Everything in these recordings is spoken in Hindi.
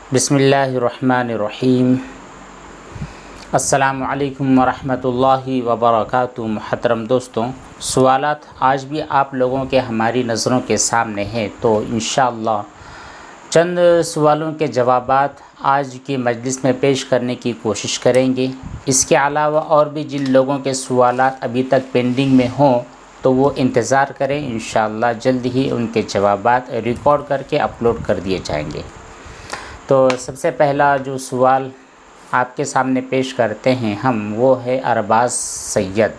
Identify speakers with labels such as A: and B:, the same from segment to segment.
A: बिस्मिल्लाहिर्रहमानिर्रहीम। अस्सलामु अलैकुम वरहमतुल्लाहि वबरकातुहू। मुहतरम दोस्तों, सवालात आज भी आप लोगों के हमारी नज़रों के सामने हैं, तो इंशाअल्लाह चंद सवालों के जवाबात आज की मजलिस में पेश करने की कोशिश करेंगे। इसके अलावा और भी जिन लोगों के सवालात अभी तक पेंडिंग में हों तो वो इंतज़ार करें, इंशाअल्लाह जल्द ही उनके जवाबात रिकॉर्ड करके अपलोड कर दिए जाएंगे। तो सबसे पहला जो सवाल आपके सामने पेश करते हैं हम, वो है अरबाज़ सैयद।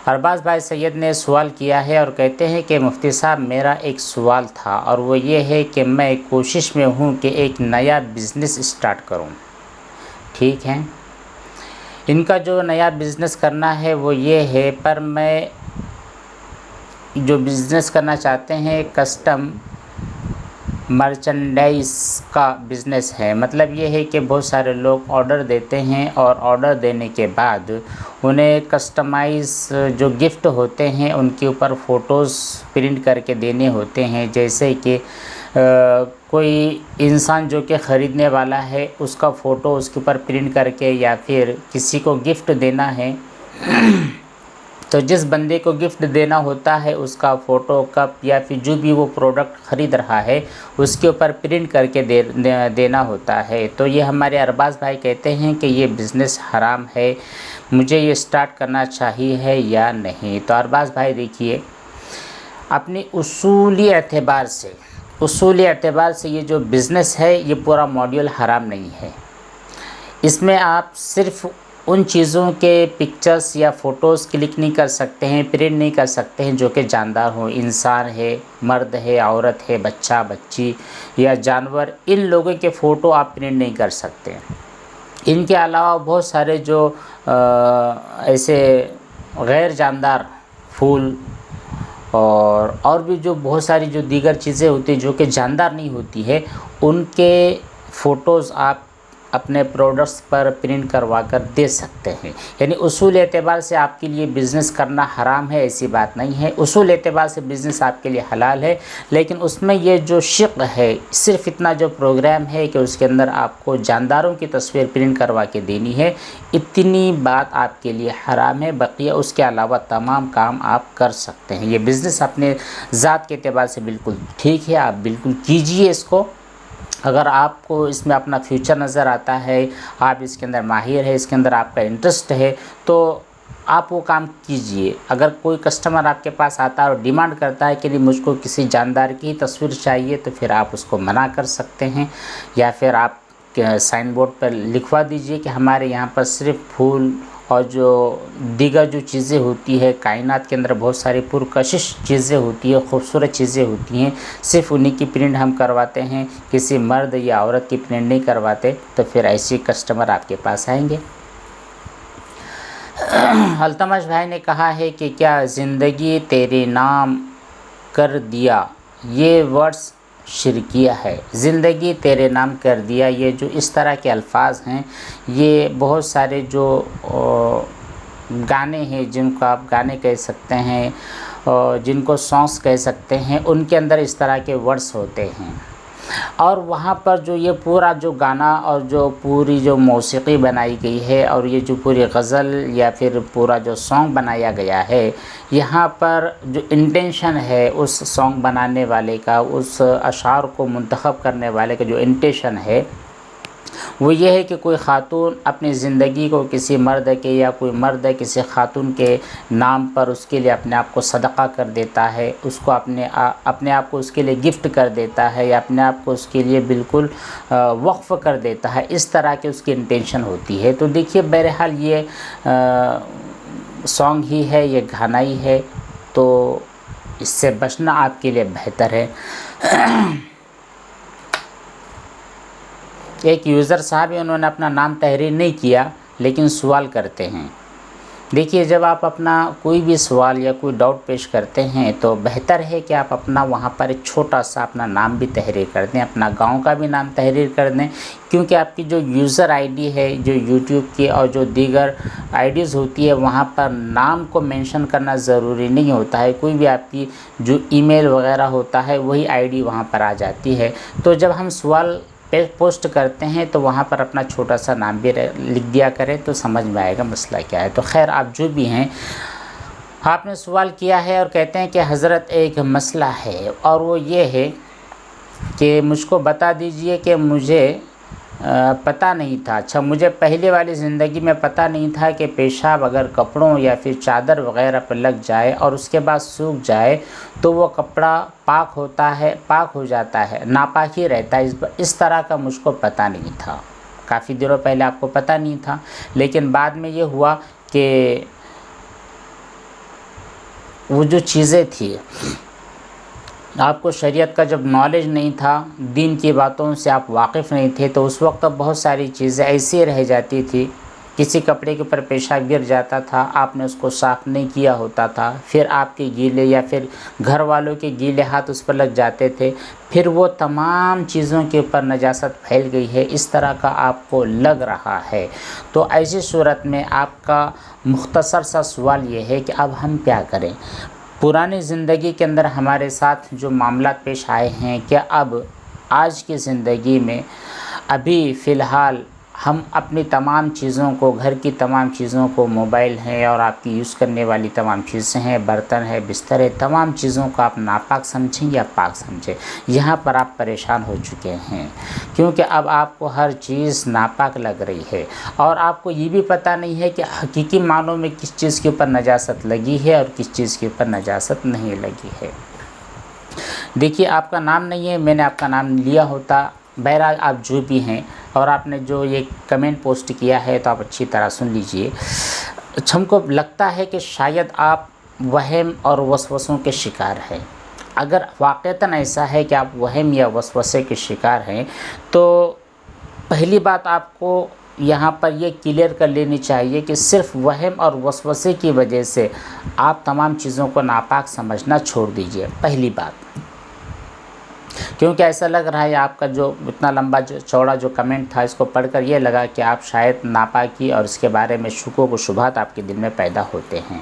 A: अरबाज़ भाई सैयद ने सवाल किया है और कहते हैं कि मुफ्ती साहब, मेरा एक सवाल था और वो ये है कि मैं कोशिश में हूँ कि एक नया बिज़नेस स्टार्ट करूँ। ठीक है, इनका जो नया बिज़नेस करना है वो ये है, पर मैं जो बिज़नेस करना चाहते हैं कस्टम मर्चेंडाइज़ का बिज़नेस है। मतलब ये है कि बहुत सारे लोग ऑर्डर देते हैं और ऑर्डर देने के बाद उन्हें कस्टमाइज़ जो गिफ्ट होते हैं उनके ऊपर फ़ोटोज़ प्रिंट करके देने होते हैं। जैसे कि कोई इंसान जो कि ख़रीदने वाला है उसका फ़ोटो उसके ऊपर प्रिंट करके, या फिर किसी को गिफ्ट देना है तो जिस बंदे को गिफ्ट देना होता है उसका फ़ोटो, कप या फिर जो भी वो प्रोडक्ट ख़रीद रहा है उसके ऊपर प्रिंट करके देना होता है। तो ये हमारे अरबाज़ भाई कहते हैं कि ये बिज़नेस हराम है, मुझे ये स्टार्ट करना चाहिए है या नहीं। तो अरबाज़ भाई देखिए, अपनी उसूली एतबार से ये जो बिज़नेस है ये पूरा मॉड्यूल हराम नहीं है। इसमें आप सिर्फ़ उन चीज़ों के पिक्चर्स या फ़ोटोज़ क्लिक नहीं कर सकते हैं, प्रिंट नहीं कर सकते हैं जो कि जानदार हो। इंसान है, मर्द है, औरत है, बच्चा बच्ची या जानवर, इन लोगों के फ़ोटो आप प्रिंट नहीं कर सकते। इनके अलावा बहुत सारे जो ऐसे गैर जानदार फूल और भी जो बहुत सारी जो दीगर चीज़ें होती हैं जो कि जानदार नहीं होती है, उनके फ़ोटोज़ आप अपने प्रोडक्ट्स पर प्रिंट करवा कर दे सकते हैं। यानी उसूल एतबार से आपके लिए बिज़नेस करना हराम है ऐसी बात नहीं है। उसूल एतबार से बिज़नेस आपके लिए हलाल है, लेकिन उसमें ये जो शिक़ है, सिर्फ़ इतना जो प्रोग्राम है कि उसके अंदर आपको जानदारों की तस्वीर प्रिंट करवा के देनी है, इतनी बात आपके लिए हराम है। बकिया उसके अलावा तमाम काम आप कर सकते हैं। ये बिज़नेस अपने ज़ात के एतबार से बिल्कुल ठीक है, आप बिल्कुल कीजिए इसको। अगर आपको इसमें अपना फ्यूचर नज़र आता है, आप इसके अंदर माहिर है, इसके अंदर आपका इंटरेस्ट है, तो आप वो काम कीजिए। अगर कोई कस्टमर आपके पास आता है और डिमांड करता है कि नहीं मुझको किसी जानदार की तस्वीर चाहिए, तो फिर आप उसको मना कर सकते हैं, या फिर आप साइन बोर्ड पर लिखवा दीजिए कि हमारे यहाँ पर सिर्फ फूल और जो दीगर जो चीज़ें होती है, कायनात के अंदर बहुत सारी पुरकशिश चीज़ें होती है, खूबसूरत चीज़ें होती हैं, सिर्फ उन्हीं की प्रिंट हम करवाते हैं, किसी मर्द या औरत की प्रिंट नहीं करवाते। तो फिर ऐसे कस्टमर आपके पास आएंगे। अल्तमश भाई ने कहा है कि क्या ज़िंदगी तेरे नाम कर दिया, ये वर्ड्स शिरकिया है। ज़िंदगी तेरे नाम कर दिया, ये जो इस तरह के अल्फाज हैं, ये बहुत सारे जो गाने हैं, जिनको आप गाने कह सकते हैं और जिनको सॉन्ग्स कह सकते हैं, उनके अंदर इस तरह के वर्ड्स होते हैं। और वहाँ पर जो ये पूरा जो गाना और जो पूरी जो मौसीक़ी बनाई गई है और ये जो पूरी गज़ल या फिर पूरा जो सॉन्ग बनाया गया है, यहाँ पर जो इंटेंशन है उस सॉन्ग बनाने वाले का, उस अशार को मुंतखब करने वाले का जो इंटेंशन है वो ये है कि कोई ख़ातून अपनी ज़िंदगी को किसी मर्द के, या कोई मर्द किसी ख़ातून के नाम पर उसके लिए अपने आप को सदक़ा कर देता है, उसको अपने आप को उसके लिए गिफ्ट कर देता है, या अपने आप को उसके लिए बिल्कुल वक्फ़ कर देता है। इस तरह की उसकी इंटेंशन होती है। तो देखिए, बहरहाल ये सॉन्ग ही है, ये गाना ही है, तो इससे बचना आपके लिए बेहतर है। एक यूज़र साहब है, उन्होंने अपना नाम तहरीर नहीं किया लेकिन सवाल करते हैं। देखिए, जब आप अपना कोई भी सवाल या कोई डाउट पेश करते हैं तो बेहतर है कि आप अपना वहाँ पर एक छोटा सा अपना नाम भी तहरीर कर दें, अपना गांव का भी नाम तहरीर कर दें, क्योंकि आपकी जो यूज़र आईडी है, जो यूट्यूब की और जो दीगर आईडीज़ होती है, वहाँ पर नाम को मेंशन करना ज़रूरी नहीं होता है। कोई भी आपकी जो ईमेल वगैरह होता है वही आईडी वहाँ पर आ जाती है। तो जब हम सवाल पोस्ट करते हैं तो वहाँ पर अपना छोटा सा नाम भी लिख दिया करें, तो समझ में आएगा मसला क्या है। तो खैर, आप जो भी हैं, आपने सवाल किया है और कहते हैं कि हज़रत एक मसला है, और वो ये है कि मुझको बता दीजिए कि मुझे पता नहीं था। अच्छा, मुझे पहले वाली ज़िंदगी में पता नहीं था कि पेशाब अगर कपड़ों या फिर चादर वग़ैरह पर लग जाए और उसके बाद सूख जाए तो वो कपड़ा पाक होता है, पाक हो जाता है, नापाक ही रहता है। इस तरह का मुझको पता नहीं था। काफ़ी दिनों पहले आपको पता नहीं था, लेकिन बाद में ये हुआ कि वो जो चीज़ें थी, आपको शरीयत का जब नॉलेज नहीं था, दीन की बातों से आप वाकिफ़ नहीं थे, तो उस वक्त बहुत सारी चीज़ें ऐसी रह जाती थी। किसी कपड़े के ऊपर पेशाब गिर जाता था, आपने उसको साफ़ नहीं किया होता था, फिर आपके गीले या फिर घर वालों के गीले हाथ उस पर लग जाते थे, फिर वो तमाम चीज़ों के ऊपर नजासत फैल गई है, इस तरह का आपको लग रहा है। तो ऐसी सूरत में आपका मुख्तसर सा सवाल ये है कि अब हम क्या करें। पुरानी ज़िंदगी के अंदर हमारे साथ जो मामला पेश आए हैं, क्या अब आज की ज़िंदगी में अभी फ़िलहाल हम अपनी तमाम चीज़ों को, घर की तमाम चीज़ों को, मोबाइल है और आपकी यूज़ करने वाली तमाम चीज़ें हैं, बर्तन है, बिस्तर है, तमाम चीज़ों को आप नापाक समझें या पाक समझें? यहाँ पर आप परेशान हो चुके हैं, क्योंकि अब आपको हर चीज़ नापाक लग रही है और आपको ये भी पता नहीं है कि हकीकी मानों में किस चीज़ के ऊपर नजासत लगी है और किस चीज़ के ऊपर नजासत नहीं लगी है। देखिए, आपका नाम नहीं है, मैंने आपका नाम लिया होता। बहरहाल, आप जो भी हैं और आपने जो ये कमेंट पोस्ट किया है, तो आप अच्छी तरह सुन लीजिए। हमको लगता है कि शायद आप वहम और वसवसों के शिकार हैं। अगर वाक़तन ऐसा है कि आप वहम या वसवसे के शिकार हैं, तो पहली बात आपको यहाँ पर ये क्लियर कर लेनी चाहिए कि सिर्फ़ वहम और वसवसे की वजह से आप तमाम चीज़ों को नापाक समझना छोड़ दीजिए, पहली बात। क्योंकि ऐसा लग रहा है आपका जो इतना लंबा जो चौड़ा जो कमेंट था, इसको पढ़कर ये लगा कि आप शायद नापाकी और इसके बारे में शुकों को शुबहात आपके दिल में पैदा होते हैं।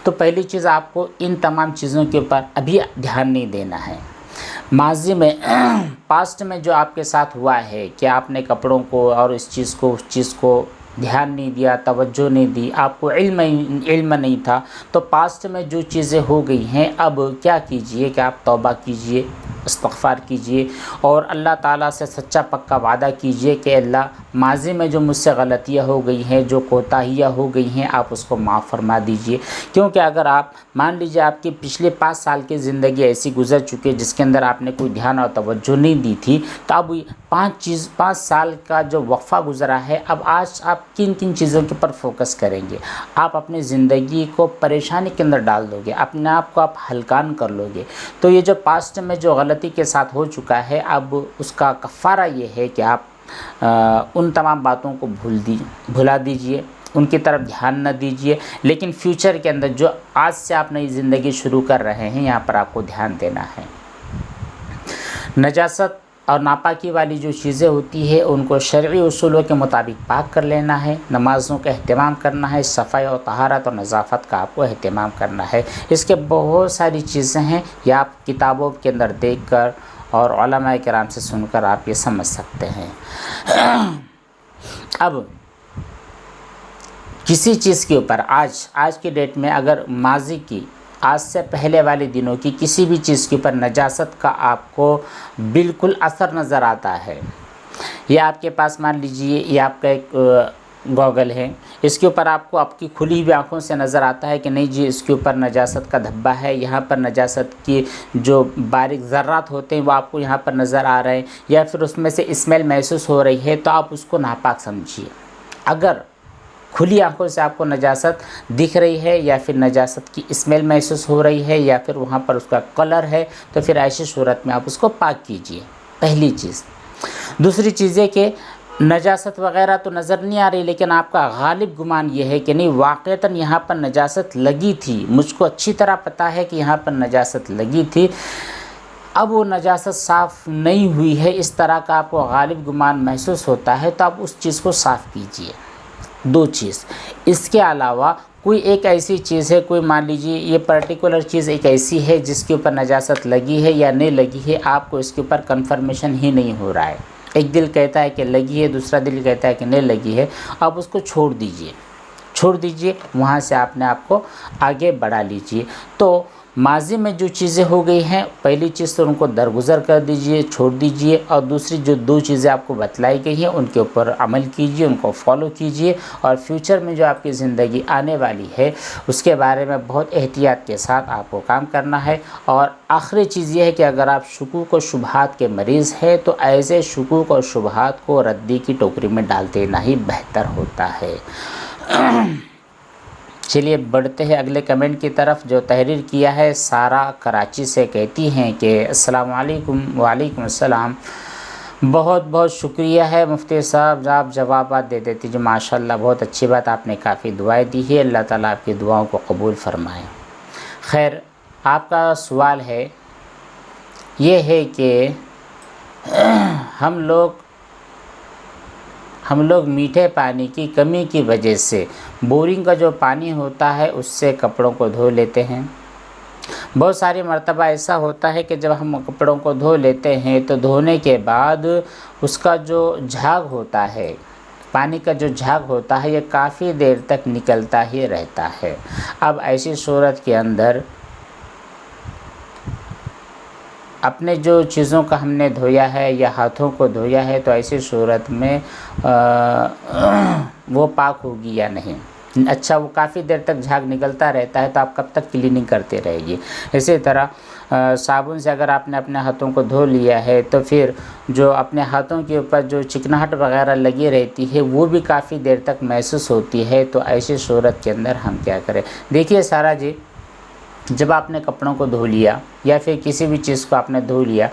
A: तो पहली चीज़, आपको इन तमाम चीज़ों के ऊपर अभी ध्यान नहीं देना है। माजी में पास्ट में जो आपके साथ हुआ है कि आपने कपड़ों को और इस चीज़ को, उस चीज़ को ध्यान नहीं दिया, तवज्जो नहीं दी, आपको इल्म नहीं था, तो पास्ट में जो चीज़ें हो गई हैं, अब क्या कीजिए कि आप तौबा कीजिए, इस्तग़फ़ार कीजिए और अल्लाह ताला से सच्चा पक्का वादा कीजिए कि अल्लाह, माज़ी में जो मुझसे गलतियाँ हो गई हैं, जो कोताहियाँ हो गई हैं, आप उसको माफ़ फरमा दीजिए। क्योंकि अगर आप मान लीजिए आपकी पिछले 5 साल की ज़िंदगी ऐसी गुजर चुकी है जिसके अंदर आपने कोई ध्यान और तवज्जो नहीं दी थी, तो अब 5 साल का जो वक्फ़ा गुज़रा है, अब आज आप किन किन चीज़ों के ऊपर फोकस करेंगे? आप अपनी ज़िंदगी को परेशानी के अंदर डाल दोगे, अपने आप को आप हलकान कर लोगे। तो ये जो पास्ट में जो गलती के साथ हो चुका है, अब उसका कफ़ारा ये है कि आप उन तमाम बातों को भुला दीजिए, उनकी तरफ ध्यान न दीजिए। लेकिन फ्यूचर के अंदर जो आज से आप नई ज़िंदगी शुरू कर रहे हैं, यहाँ पर आपको ध्यान देना है। नजासत और नापाकी वाली जो चीज़ें होती है, उनको शरई उसूलों के मुताबिक पाक कर लेना है। नमाज़ों का अहतमाम करना है, सफ़ाई और तहारत और नज़ाफ़त का आपको अहतमाम करना है। इसके बहुत सारी चीज़ें हैं, या आप किताबों के अंदर देख कर और उलमाए किराम से सुनकर आप ये समझ सकते हैं। अब किसी चीज़ के ऊपर आज की डेट में अगर माजी की, आज से पहले वाले दिनों की किसी भी चीज़ के ऊपर नजासत का आपको बिल्कुल असर नज़र आता है, या आपके पास मान लीजिए ये आपका एक गॉगल है, इसके ऊपर आपको आपकी खुली हुई आँखों से नज़र आता है कि नहीं जी, इसके ऊपर नजासत का धब्बा है, यहाँ पर नजासत की जो बारीक ज़र्रात होते हैं वो आपको यहाँ पर नज़र आ रहे हैं, या फिर उसमें से स्मेल महसूस हो रही है, तो आप उसको नापाक समझिए। अगर खुली आंखों से आपको नजासत दिख रही है या फिर नजासत की स्मेल महसूस हो रही है या फिर वहाँ पर उसका कलर है, तो फिर ऐसी सूरत में आप उसको पाक कीजिए, पहली चीज़। दूसरी चीज़ है कि नजासत वग़ैरह तो नज़र नहीं आ रही, लेकिन आपका गालिब गुमान ये है कि नहीं, वाक़तन यहाँ पर नजासत लगी थी, मुझको अच्छी तरह पता है कि यहाँ पर नजासत लगी थी, अब वो नजासत साफ़ नहीं हुई है, इस तरह का आपको गालिब गुमान महसूस होता है, तो आप उस चीज़ को साफ़ कीजिए। 2 चीज़। इसके अलावा कोई एक ऐसी चीज़ है, कोई मान लीजिए ये पर्टिकुलर चीज़ एक ऐसी है जिसके ऊपर नजासत लगी है या नहीं लगी है, आपको इसके ऊपर कंफर्मेशन ही नहीं हो रहा है, एक दिल कहता है कि लगी है, दूसरा दिल कहता है कि नहीं लगी है, अब उसको छोड़ दीजिए, वहाँ से अपने आप को आगे बढ़ा लीजिए। तो माजी में जो चीज़ें हो गई हैं, पहली चीज़ तो उनको दरगुजर कर दीजिए, छोड़ दीजिए, और दूसरी जो 2 चीज़ें आपको बतलाई गई हैं उनके ऊपर अमल कीजिए, उनको फॉलो कीजिए, और फ्यूचर में जो आपकी ज़िंदगी आने वाली है उसके बारे में बहुत एहतियात के साथ आपको काम करना है। और आखिरी चीज़ ये है कि अगर आप शुकूक और शुबहात के मरीज़ हैं तो ऐसे शुकूक और शुबहात को रद्दी की टोकरी में डाल देना ही बेहतर होता है। चलिए बढ़ते हैं अगले कमेंट की तरफ, जो तहरीर किया है सारा कराची से। कहती हैं कि अस्सलाम वालेकुम। वालेकुम अस्सलाम। बहुत बहुत शुक्रिया है मुफ्ती साहब, आप जवाब दे देती जी, माशाल्लाह बहुत अच्छी बात, आपने काफ़ी दुआएं दी है, अल्लाह ताला आपकी दुआओं को कबूल फरमाए। खैर, आपका सवाल है ये है कि हम लोग मीठे पानी की कमी की वजह से बोरिंग का जो पानी होता है उससे कपड़ों को धो लेते हैं। बहुत सारी मर्तबा ऐसा होता है कि जब हम कपड़ों को धो लेते हैं तो धोने के बाद उसका जो झाग होता है, पानी का जो झाग होता है, ये काफ़ी देर तक निकलता ही रहता है। अब ऐसी सूरत के अंदर अपने जो चीज़ों का हमने धोया है या हाथों को धोया है, तो ऐसी सूरत में वो पाक होगी या नहीं। अच्छा, वो काफ़ी देर तक झाग निकलता रहता है तो आप कब तक क्लीनिंग करते रहेगी। इसी तरह साबुन से अगर आपने अपने हाथों को धो लिया है तो फिर जो अपने हाथों के ऊपर जो चिकनाहट वगैरह लगी रहती है वो भी काफ़ी देर तक महसूस होती है। तो ऐसी सूरत के अंदर हम क्या करें। देखिए सारा जी, जब आपने कपड़ों को धो लिया या फिर किसी भी चीज़ को आपने धो लिया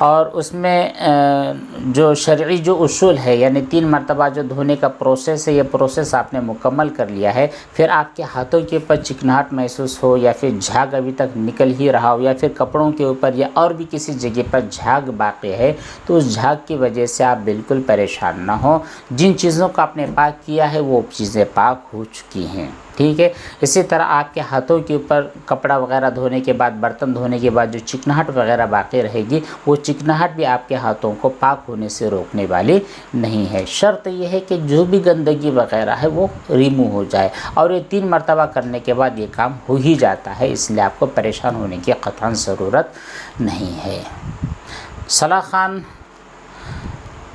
A: और उसमें जो शरई जो उसूल है, यानी 3 मरतबा जो धोने का प्रोसेस है, ये प्रोसेस आपने मुकम्मल कर लिया है, फिर आपके हाथों के ऊपर चिकनाहट महसूस हो या फिर झाग अभी तक निकल ही रहा हो या फिर कपड़ों के ऊपर या और भी किसी जगह पर झाग बाकी है, तो उस झाग की वजह से आप बिल्कुल परेशान ना हो। जिन चीज़ों को आपने पाक किया है वो चीज़ें पाक हो चुकी हैं, ठीक है। इसी तरह आपके हाथों के ऊपर कपड़ा वगैरह धोने के बाद, बर्तन धोने के बाद जो चिकनाहट वगैरह बाकी रहेगी, वो चिकनाहट भी आपके हाथों को पाक होने से रोकने वाली नहीं है। शर्त यह है कि जो भी गंदगी वगैरह है वो रिमूव हो जाए, और ये 3 मरतबा करने के बाद ये काम हो ही जाता है, इसलिए आपको परेशान होने की क़तअन ज़रूरत नहीं है।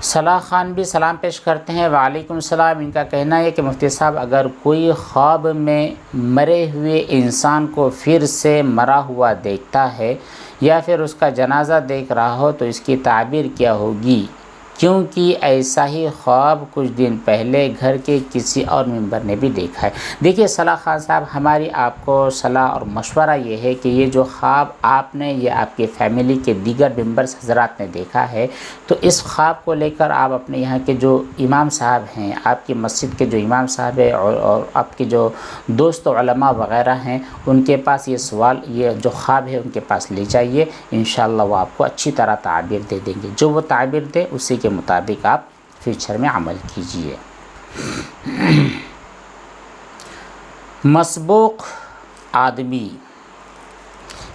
A: सलाह खान भी सलाम पेश करते हैं। वालेकुम सलाम। इनका कहना है कि मुफ्ती साहब, अगर कोई ख्वाब में मरे हुए इंसान को फिर से मरा हुआ देखता है या फिर उसका जनाजा देख रहा हो तो इसकी ताबीर क्या होगी, क्योंकि ऐसा ही ख्वाब कुछ दिन पहले घर के किसी और मेंबर ने भी देखा है। देखिए सलाह खान साहब, हमारी आपको सलाह और मशवरा ये है कि ये जो ख्वाब आपने या आपके फैमिली के दीगर मेंबर्स हजरात ने देखा है, तो इस ख्वाब को लेकर आप अपने यहाँ के जो इमाम साहब हैं, आपकी मस्जिद के जो इमाम साहब है और आपके जो दोस्त उलमा वग़ैरह हैं, उनके पास ये सवाल, ये जो ख्वाब है उनके पास ले जाइए। इंशाअल्लाह वो आपको अच्छी तरह ताबीर दे देंगे। जो वो ताबीर दे उसी के मुताबिक आप फ्यूचर में अमल कीजिए। मसबूक आदमी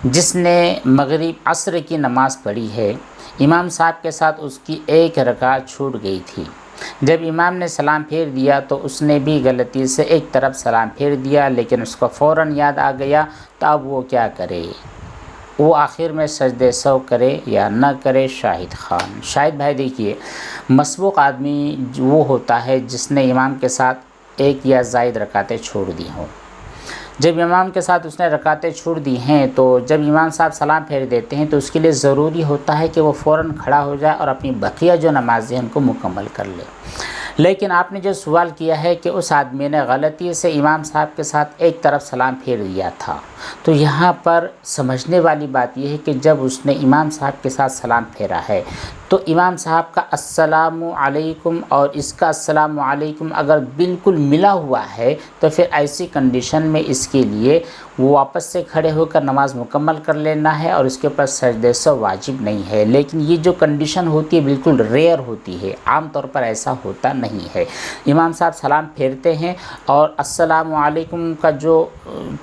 A: जिसने मगरिब असर की नमाज़ पढ़ी है, इमाम साहब के साथ उसकी एक रकात छूट गई थी। जब इमाम ने सलाम फेर दिया तो उसने भी गलती से एक तरफ सलाम फेर दिया, लेकिन उसको फ़ौरन याद आ गया, तो अब वो क्या करे। वो आखिर में सजदे सौ करे या न करे। शाहिद भाई देखिए, मसबूक आदमी वो होता है जिसने इमाम के साथ एक या ज़ायद रकातें छोड़ दी हों। जब इमाम के साथ उसने रकातें छोड़ दी हैं तो जब इमाम साहब सलाम फेर देते हैं तो उसके लिए ज़रूरी होता है कि वो फ़ौरन खड़ा हो जाए और अपनी बकिया जो नमाज़ें हैं उनको मुकम्मल कर ले। लेकिन आपने जो सवाल किया है कि उस आदमी ने गलती से इमाम साहब के साथ एक तरफ सलाम फेर दिया था, तो यहाँ पर समझने वाली बात यह है कि जब उसने इमाम साहब के साथ सलाम फेरा है तो इमाम साहब का अस्सलामु अलैकुम और इसका अस्सलामु अलैकुम अगर बिल्कुल मिला हुआ है तो फिर ऐसी कंडीशन में इसके लिए वो वापस से खड़े होकर नमाज़ मुकम्मल कर लेना है और इसके ऊपर सजदे सो वाजिब नहीं है। लेकिन ये जो कंडीशन होती है बिल्कुल रेयर होती है, आम तौर पर ऐसा होता नहीं है। इमाम साहब सलाम फेरते हैं और अस्सलामु अलैकुम का जो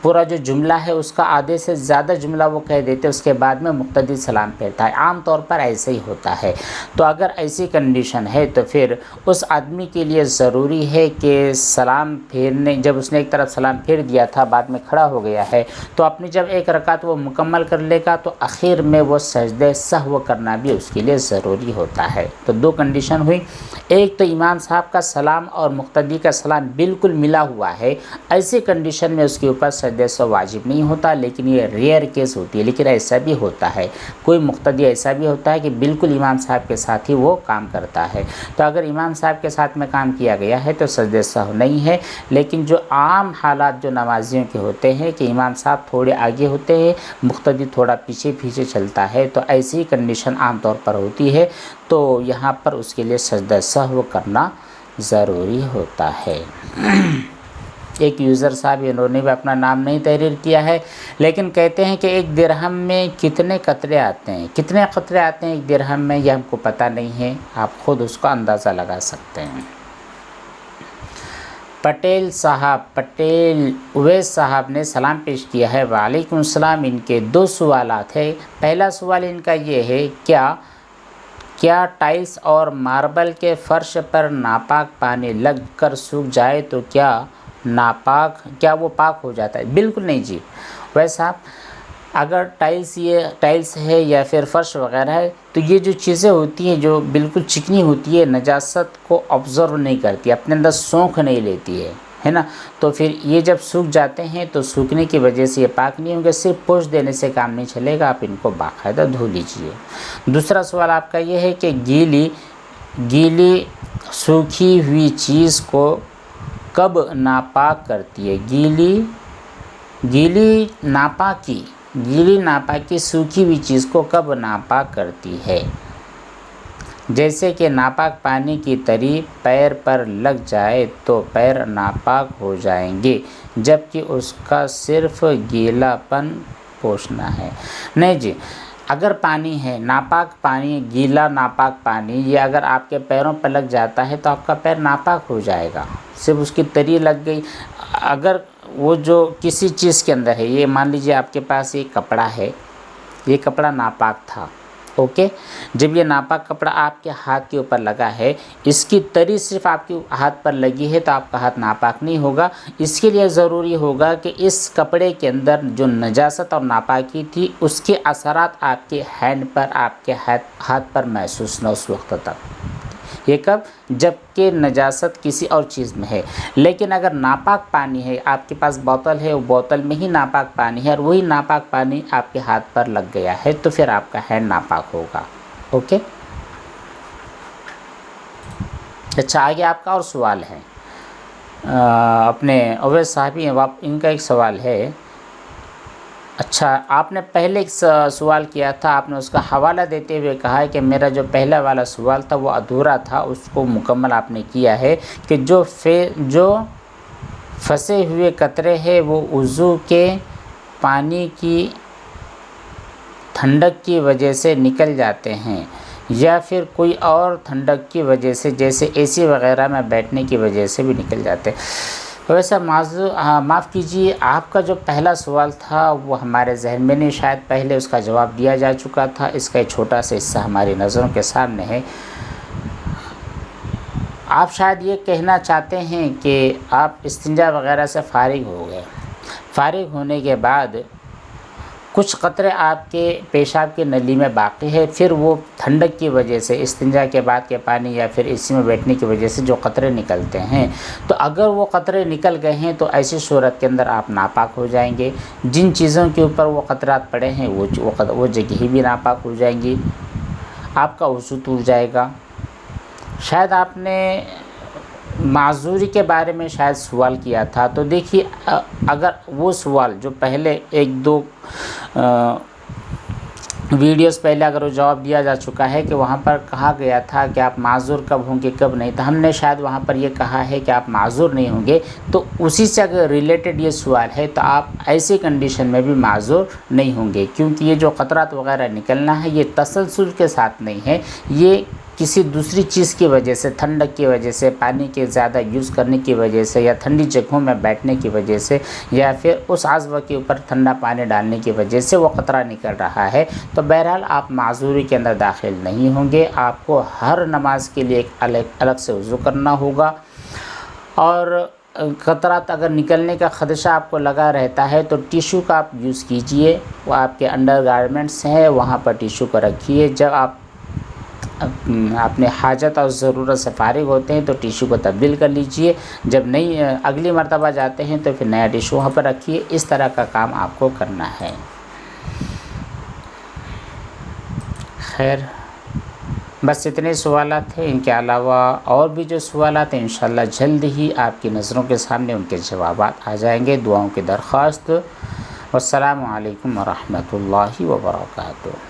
A: पूरा जो जुमला है उसका आधे से ज़्यादा जुमला वो कह देते हैं, उसके बाद में मुक्तदी सलाम फेरता है। आम तौर पर ऐसे ही होता है। तो अगर ऐसी कंडीशन है तो फिर उस आदमी के लिए ज़रूरी है कि सलाम फेरने, जब उसने एक तरफ सलाम फेर दिया था बाद में खड़ा हो गया है, तो अपनी जब एक रकात वो मुकम्मल कर लेगा तो आखिर में वो सजदे सहव करना भी उसके लिए ज़रूरी होता है। तो दो कंडीशन हुई, एक तो इमाम साहब का सलाम और मुक्तदी का सलाम बिल्कुल मिला हुआ है, ऐसे कंडीशन में उसके ऊपर सजदे सहव वाजिब नहीं होता, लेकिन ये रेयर केस होती है। लेकिन ऐसा भी होता है, कोई मुक्तदी ऐसा भी होता है कि बिल्कुल इमाम साहब के साथ ही वो काम करता है, तो अगर इमाम साहब के साथ में काम किया गया है तो सजदे सहव नहीं है। लेकिन जो आम हालात जो नमाजियों के होते हैं कि इमाम साहब थोड़े आगे होते हैं, मुक्तदी थोड़ा पीछे पीछे चलता है, तो ऐसी कंडीशन आम तौर पर होती है, तो यहाँ पर उसके लिए सजदा सहव करना ज़रूरी होता है। एक यूज़र साहब, इन्होंने भी अपना नाम नहीं तहरीर किया है, लेकिन कहते हैं कि एक दिरहम में कितने कतरे आते हैं, कितने कतरे आते हैं एक दिरहम में, यह हमको पता नहीं है, आप ख़ुद उसका अंदाज़ा लगा सकते हैं। पटेल साहब, पटेल उवैस साहब ने सलाम पेश किया है। वालेकुम सलाम। इनके दो सवालात है। पहला सवाल इनका ये है, क्या टाइल्स और मार्बल के फ़र्श पर नापाक पानी लग कर सूख जाए तो क्या वो पाक हो जाता है? बिल्कुल नहीं जी। वैसा अगर टाइल्स है या फिर फ़र्श वगैरह है, तो ये जो चीज़ें होती हैं जो बिल्कुल चिकनी होती है, नजासत को ऑब्ज़र्व नहीं करती, अपने अंदर सोख नहीं लेती है ना, तो फिर ये जब सूख जाते हैं तो सूखने की वजह से ये पाक नहीं होंगे। सिर्फ पोंछ देने से काम नहीं चलेगा, आप इनको बाकायदा धो लीजिए। दूसरा सवाल आपका ये है कि गीली सूखी हुई चीज़ को कब नापाक करती है? गीली नापाकी सूखी हुई चीज़ को कब नापाक करती है? जैसे कि नापाक पानी की तरी पैर पर लग जाए तो पैर नापाक हो जाएंगे, जबकि उसका सिर्फ गीलापन पोंछना है। नहीं जी, अगर पानी है नापाक पानी, गीला नापाक पानी, ये अगर आपके पैरों पर लग जाता है तो आपका पैर नापाक हो जाएगा, सिर्फ उसकी तरी लग गई। अगर वो जो किसी चीज़ के अंदर है, ये मान लीजिए आपके पास एक कपड़ा है, ये कपड़ा नापाक था, ओके, जब ये नापाक कपड़ा आपके हाथ के ऊपर लगा है, इसकी तरी सिर्फ आपके हाथ पर लगी है तो आपका हाथ नापाक नहीं होगा। इसके लिए ज़रूरी होगा कि इस कपड़े के अंदर जो नजासत और नापाकी थी उसके असरात आपके हैंड पर, आपके हाथ पर महसूस न उस वक्त तक। ये कब? जबकि नजासत किसी और चीज़ में है। लेकिन अगर नापाक पानी है, आपके पास बोतल है, वो बोतल में ही नापाक पानी है और वही नापाक पानी आपके हाथ पर लग गया है, तो फिर आपका हैंड नापाक होगा। ओके, अच्छा, आगे आपका और सवाल है। अपने अवैस साहबी, इनका एक सवाल है। अच्छा, आपने पहले एक सवाल किया था, आपने उसका हवाला देते हुए कहा है कि मेरा जो पहला वाला सवाल था वो अधूरा था, उसको मुकम्मल आपने किया है कि जो फंसे हुए कतरे हैं वो वज़ू के पानी की ठंडक की वजह से निकल जाते हैं या फिर कोई और ठंडक की वजह से, जैसे एसी वगैरह में बैठने की वजह से भी निकल जाते हैं। वैसा माफ़ कीजिए, आपका जो पहला सवाल था वो हमारे जहन में नहीं, शायद पहले उसका जवाब दिया जा चुका था। इसका एक छोटा सा हिस्सा हमारी नज़रों के सामने है। आप शायद ये कहना चाहते हैं कि आप इस्तिंजा वगैरह से फ़ारिग हो गए, फ़ारिग होने के बाद कुछ कतरे आपके पेशाब की नली में बाकी है, फिर वो ठंडक की वजह से, इस्तिंजा के बाद के पानी या फिर एसी में बैठने की वजह से जो कतरे निकलते हैं, तो अगर वो कतरे निकल गए हैं तो ऐसी सूरत के अंदर आप नापाक हो जाएंगे। जिन चीज़ों के ऊपर वो कतरात पड़े हैं वो जगह भी नापाक हो जाएंगी, आपका वज़ू टूट जाएगा। शायद आपने माजूरी के बारे में शायद सवाल किया था, तो देखिए, अगर वो सवाल जो पहले एक दो वीडियोस पहले अगर वो जवाब दिया जा चुका है कि वहाँ पर कहा गया था कि आप माजूर कब होंगे कब नहीं, तो हमने शायद वहाँ पर ये कहा है कि आप माजूर नहीं होंगे, तो उसी से अगर रिलेटेड ये सवाल है तो आप ऐसी कंडीशन में भी माजूर नहीं होंगे, क्योंकि ये जो क़तरात वगैरह निकलना है ये तसलसल के साथ नहीं है, ये किसी दूसरी चीज़ की वजह से, ठंडक की वजह से, पानी के ज़्यादा यूज़ करने की वजह से, या ठंडी जगहों में बैठने की वजह से, या फिर उस आज़वा के ऊपर ठंडा पानी डालने की वजह से वो क़तरा निकल रहा है, तो बहरहाल आप माज़ूरी के अंदर दाखिल नहीं होंगे। आपको हर नमाज के लिए एक अलग से वज़ू करना होगा। और क़तरात अगर निकलने का ख़दशा आपको लगा रहता है तो टिशू का आप यूज़ कीजिए। वो आपके अंडर गारमेंट्स हैं, वहाँ पर टिशू को रखिए। जब आप अपने हाजत और ज़रूरत से फ़ारिग होते हैं तो टिशू को तब्दील कर लीजिए। जब नहीं अगली मर्तबा जाते हैं तो फिर नया टिशू वहाँ पर रखिए। इस तरह का काम आपको करना है। खैर, बस इतने सवालात थे। इनके अलावा और भी जो सवालात हैं इंशाअल्लाह जल्द ही आपकी नज़रों के सामने उनके जवाबात आ जाएंगे। दुआओं की दरख्वास्त। वस्सलामु अलैकुम व रहमतुल्लाहि व बरकातुहू।